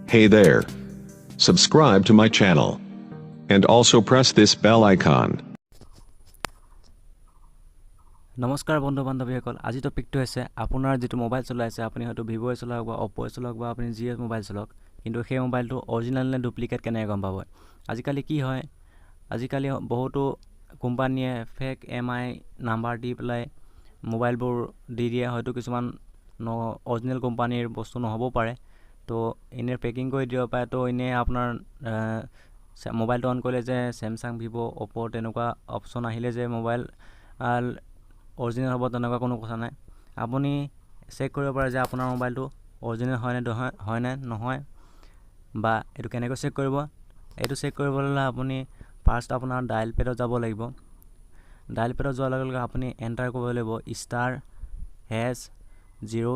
Hey there. Subscribe to my channel. And also press this bell icon. নমস্কাৰ বন্ধু বান্ধৱীসকল আজি টপিকটো আছে আপোনাৰ যেটো মোবাইল চলাই আছে আপুনি হয়তো ভিভো চলাওক বা অপো চলাওক বা আপুনি জিএস মোবাইল চলাওক কিন্তু সেই মোবাইলটো অৰিজিনাল নে ডুপ্লিকেট কেনে গম পাব আজিকালি কি হয় আজিকালি বহুতো কোম্পানীয়ে ফেক এমআই নাম্বাৰ দি পেলাই মোবাইলবোৰ দি দিয়ে হয়তো কিছুমান অৰিজিনাল কোম্পানীৰ বস্তু নহব পাৰে তো এনে পেকিং কৰি দিব পাৰে তো এনে আপোনাৰ মোবাইলটো অন কৰিলে যে স্যামসাং ভিভো অপো তেনেকুৱা অপচন আহিলে যে মোবাইল অৰিজিনাল হ'ব তেনেকুৱা কোনো কথা নাই আপুনি চেক কৰিব পাৰে যে আপোনাৰ মোবাইলটো অৰিজিনাল হয় নে নহয় বা এটো কেনেকৈ চেক কৰিব এটো চেক কৰিবলৈ আপুনি ফাৰ্স্ট আপোনাৰ ডায়াল পেডত যাব লাগিব ডায়াল পেডত যোৱাৰ লগে লগে আপুনি এন্টাৰ কৰিব লাগিব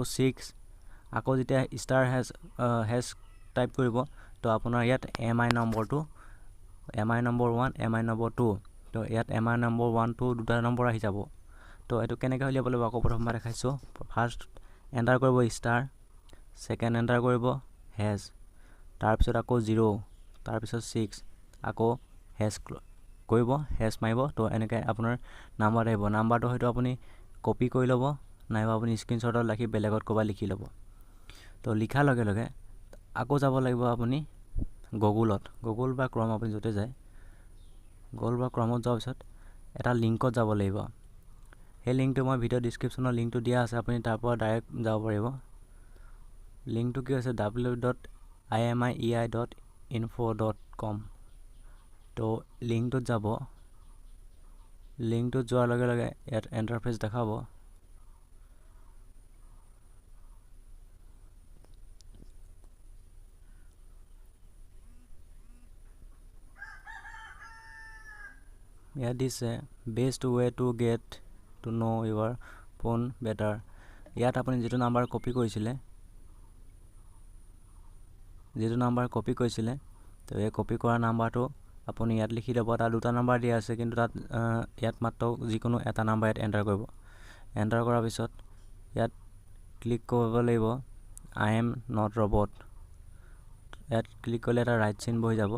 *#06 আকৌ যেতিয়া *# টাইপ কৰিব তো আপোনাৰ ইয়াত এমআই নম্বৰটো এমআই নম্বৰ 1 এমআই নম্বৰ 2 তো ইয়াত এমআই নম্বৰ 1 2 দুটা নম্বৰ আহি যাব তো এটো কেনেকৈ উলিয়াব লাগিব আকৌ প্ৰথমবাৰ দেখাইছো ফাৰ্স্ট এন্টাৰ কৰিব সেকেন্ড এন্টাৰ কৰিব হেজ তাৰ পিছত আকৌ 0 তাৰ পিছত 6 আকৌ হেজ কৰিব হেজ মাৰিব তো এনেকৈ আপোনাৰ নাম্বাৰ আহিব নাম্বাৰটো হয়তো আপুনি কপি কৰি ল'ব নাইবা আপুনি স্ক্ৰিনশ্বটত ৰাখি বেলেগত ক'বা লিখি ল'ব তো লিখাৰ লগে লগে আকৌ যাব লাগিব আপুনি গুগল বা ক্ৰম আপুনি যতে যায় গুগল বা ক্ৰমত যোৱাৰ পিছত এটা লিংকত যাব লাগিব এই লিংকটো মই ভিডিও ডেসক্ৰিপচনৰ লিংকটো দিয়া আছে আপুনি তাৰ পৰা ডাইৰেক্ট যাব পাৰিব লিংকটো কি আছে www.imiei.info.com তো লিংকটোত যাব লিংকটোত যোৱাৰ লগে লগে ইয়াত ইন্টাৰফেস দেখাব ইয়াত দিছে best way to get to know your phone better ইয়াত আপুনি যেটো নাম্বাৰ কপি কৰিছিলে তো এই কপি কৰা নাম্বাৰটো আপুনি ইয়াত লিখি দিব তাত দুটা নাম্বাৰ দিয়া আছে কিন্তু তাত ইয়াত মাত্ৰ যিকোনো এটা নাম্বাৰ ইয়াত এন্টাৰ কৰিব এন্টাৰ কৰাৰ পিছত ইয়াত ক্লিক কৰিব লাগিব আই এম নট ৰবট ইয়াত ক্লিক কৰিলে এটা ৰাইট চিন বহি যাব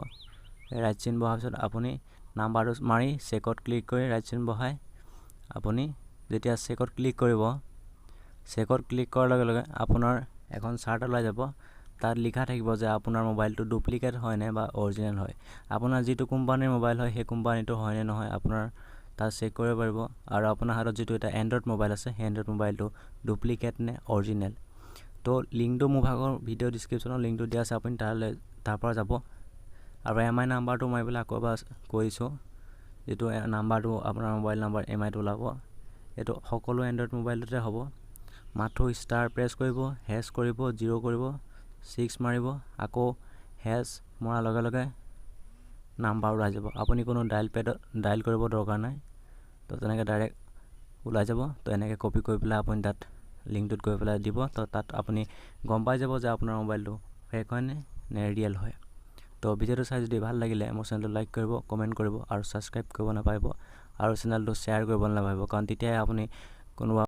এই ৰাইট চিন বহাৰ পিছত আপুনি নাম্বাৰটো মাৰি চেকত ক্লিক কৰি ৰাইট চিন বহাই আপুনি যেতিয়া চেকত ক্লিক কৰিব চেকত ক্লিক কৰাৰ লগে লগে আপোনাৰ এখন চাৰ্ট ওলাই যাব তাত লিখা থাকিব যে আপোনাৰ মোবাইলটো ডুপ্লিকেট হয় নে বা অৰিজিনাল হয় আপোনাৰ যেটো কোম্পানীৰ মোবাইল হয় সেই কোম্পানীটো হয় নে নহয় আপোনাৰ তাত চেক কৰিব পাৰিব আৰু আপোনাৰ হাতত যেটো এটা এন্ড্ৰইড মোবাইল আছে সেই এন্ড্ৰইড মোবাইলটো ডুপ্লিকেট নে অৰিজিনাল তো লিংকটো মোৰ ভাগৰ ভিডিও ডেসক্ৰিপচনৰ লিংকটো দিয়া আছে আপুনি তাৰ পৰা যাব আৰু এমআই নাম্বাৰটো মই বলা আকবাৰ কৰিছো যেটো নাম্বাৰটো আপোনাৰ মোবাইল নাম্বাৰ এমআইটো ওলাব এটো সকলো এন্ড্ৰইড মোবাইলতে হ'ব মাত্ৰ ষ্টাৰ প্ৰেছ কৰিব হেজ কৰিব 0 কৰিব 6 মাৰিব আকৌ হেজ মৰাৰ লগে লগে নাম্বাৰ ওলাই যাব আপুনি কোনো ডায়াল কৰিব দৰকাৰ নাই তো তেনেকৈ ডাইৰেক্ট ওলাই যাব তো এনেকৈ কপি কৰি পেলাই আপুনি তাত লিংকটোত গৈ পেলাই দিব তো তাত আপুনি গম পাই যাব যে আপোনাৰ মোবাইলটো ফেক হয় নে ৰিয়েল হয় তো ভিডিওটো চাই যদি ভাল লাগিলে মোৰ চেনেলটো লাইক কৰিব কমেন্ট কৰিব আৰু সাবস্ক্ৰাইব কৰিব নাপাহৰিব আৰু চেনেলটো শ্বেয়াৰ কৰিব নাপাহৰিব কাৰণ তেতিয়াই আপুনি কোনোবা